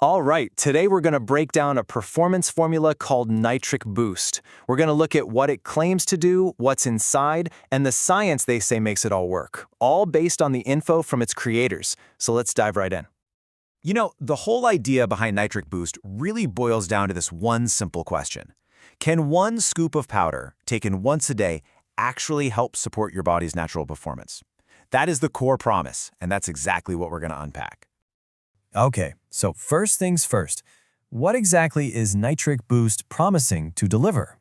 All right, today we're going to break down a performance formula called Nitric Boost. We're going to look at what it claims to do, what's inside, and the science they say makes it all work, all based on the info from its creators. So let's dive right in. You know, the whole idea behind Nitric Boost really boils down to this one simple question. Can one scoop of powder, taken once a day, actually help support your body's natural performance? That is the core promise, and that's exactly what we're going to unpack. Okay, so first things first, what exactly is Nitric Boost promising to deliver?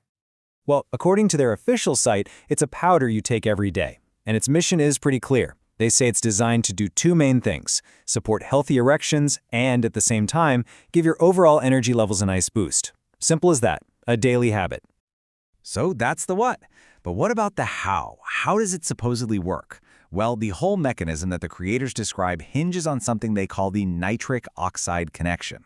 Well, according to their official site, it's a powder you take every day, and its mission is pretty clear. They say it's designed to do two main things: support healthy erections and, at the same time, give your overall energy levels a nice boost. Simple as that, a daily habit. So that's the what. But what about the how? How does it supposedly work? Well, the whole mechanism that the creators describe hinges on something they call the nitric oxide connection.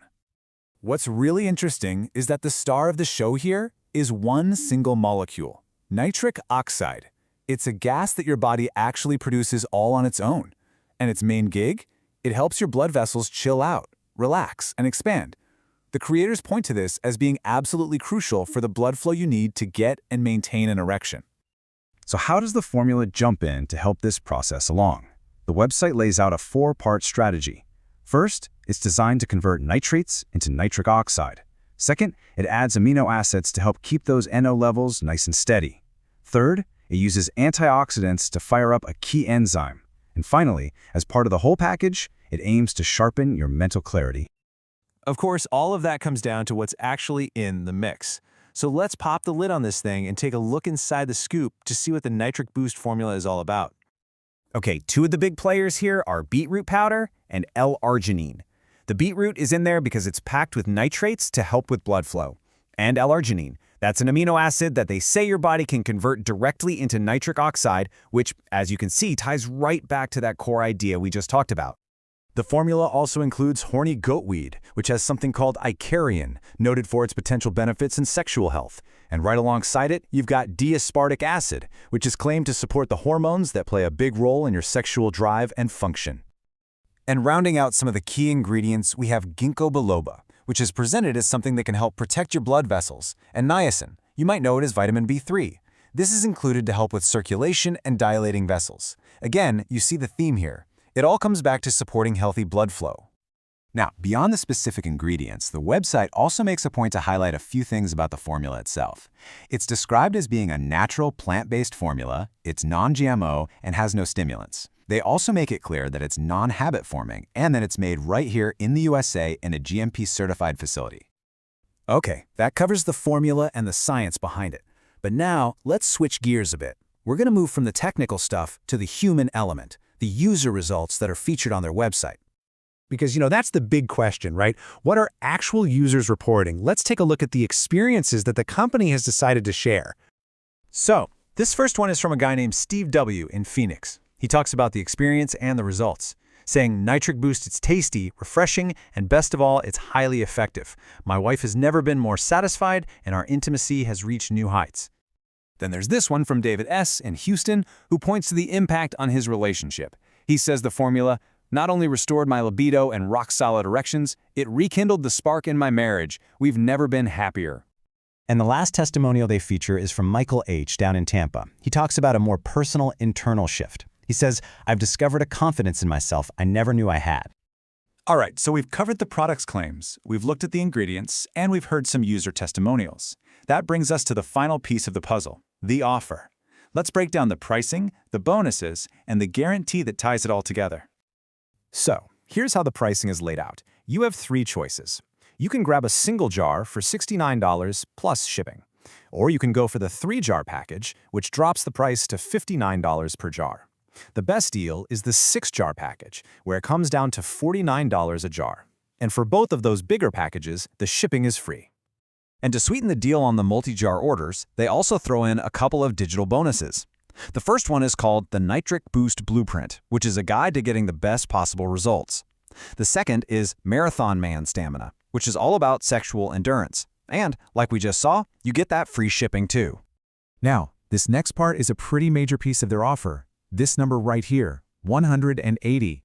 What's really interesting is that the star of the show here is one single molecule, nitric oxide. It's a gas that your body actually produces all on its own. And its main gig? It helps your blood vessels chill out, relax, and expand. The creators point to this as being absolutely crucial for the blood flow you need to get and maintain an erection. So how does the formula jump in to help this process along? The website lays out a four-part strategy. First, it's designed to convert nitrates into nitric oxide. Second, it adds amino acids to help keep those NO levels nice and steady. Third, it uses antioxidants to fire up a key enzyme. And finally, as part of the whole package, it aims to sharpen your mental clarity. Of course, all of that comes down to what's actually in the mix. So let's pop the lid on this thing and take a look inside the scoop to see what the Nitric Boost formula is all about. Okay, two of the big players here are Beet Root Powder and L-Arginine. The beetroot is in there because it's packed with nitrates to help with blood flow. And L-Arginine, that's an amino acid that they say your body can convert directly into nitric oxide, which, as you can see, ties right back to that core idea we just talked about. The formula also includes horny goatweed, which has something called icariin, noted for its potential benefits in sexual health. And right alongside it, you've got D-aspartic acid, which is claimed to support the hormones that play a big role in your sexual drive and function. And rounding out some of the key ingredients, we have Ginkgo Biloba, which is presented as something that can help protect your blood vessels, and niacin. You might know it as vitamin B3. This is included to help with circulation and dilating vessels. Again, you see the theme here. It all comes back to supporting healthy blood flow. Now, beyond the specific ingredients, the website also makes a point to highlight a few things about the formula itself. It's described as being a natural plant-based formula, it's non-GMO, and has no stimulants. They also make it clear that it's non-habit forming and that it's made right here in the USA in a GMP-certified facility. Okay, that covers the formula and the science behind it. But now, let's switch gears a bit. We're going to move from the technical stuff to the human element, the user results that are featured on their website. Because, that's the big question, right? What are actual users reporting? Let's take a look at the experiences that the company has decided to share. So, this first one is from a guy named Steve W. in Phoenix. He talks about the experience and the results, saying Nitric Boost is tasty, refreshing, and best of all, it's highly effective. My wife has never been more satisfied, and our intimacy has reached new heights. Then there's this one from David S. in Houston, who points to the impact on his relationship. He says the formula not only restored my libido and rock-solid erections, it rekindled the spark in my marriage. We've never been happier. And the last testimonial they feature is from Michael H. down in Tampa. He talks about a more personal internal shift. He says, I've discovered a confidence in myself I never knew I had. All right, so we've covered the product's claims, we've looked at the ingredients, and we've heard some user testimonials. That brings us to the final piece of the puzzle, the offer. Let's break down the pricing, the bonuses, and the guarantee that ties it all together. So, here's how the pricing is laid out. You have three choices. You can grab a single jar for $69 plus shipping. Or you can go for the 3-jar package, which drops the price to $59 per jar. The best deal is the 6-jar package, where it comes down to $49 a jar. And for both of those bigger packages, the shipping is free. And to sweeten the deal on the multi-jar orders, they also throw in a couple of digital bonuses. The first one is called the Nitric Boost Blueprint, which is a guide to getting the best possible results. The second is Marathon Man Stamina, which is all about sexual endurance. And, like we just saw, you get that free shipping too. Now, this next part is a pretty major piece of their offer. This number right here, 180.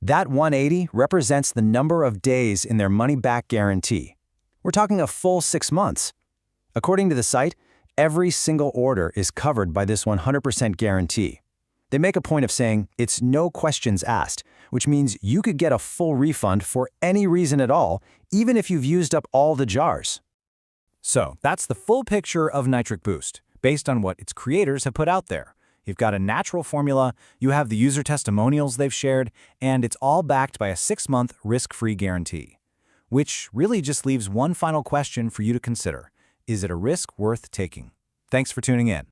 That 180 represents the number of days in their money-back guarantee. We're talking a full 6 months. According to the site, every single order is covered by this 100% guarantee. They make a point of saying it's no questions asked, which means you could get a full refund for any reason at all, even if you've used up all the jars. So that's the full picture of Nitric Boost, based on what its creators have put out there. You've got a natural formula, you have the user testimonials they've shared, and it's all backed by a 6-month risk-free guarantee. Which really just leaves one final question for you to consider. Is it a risk worth taking? Thanks for tuning in.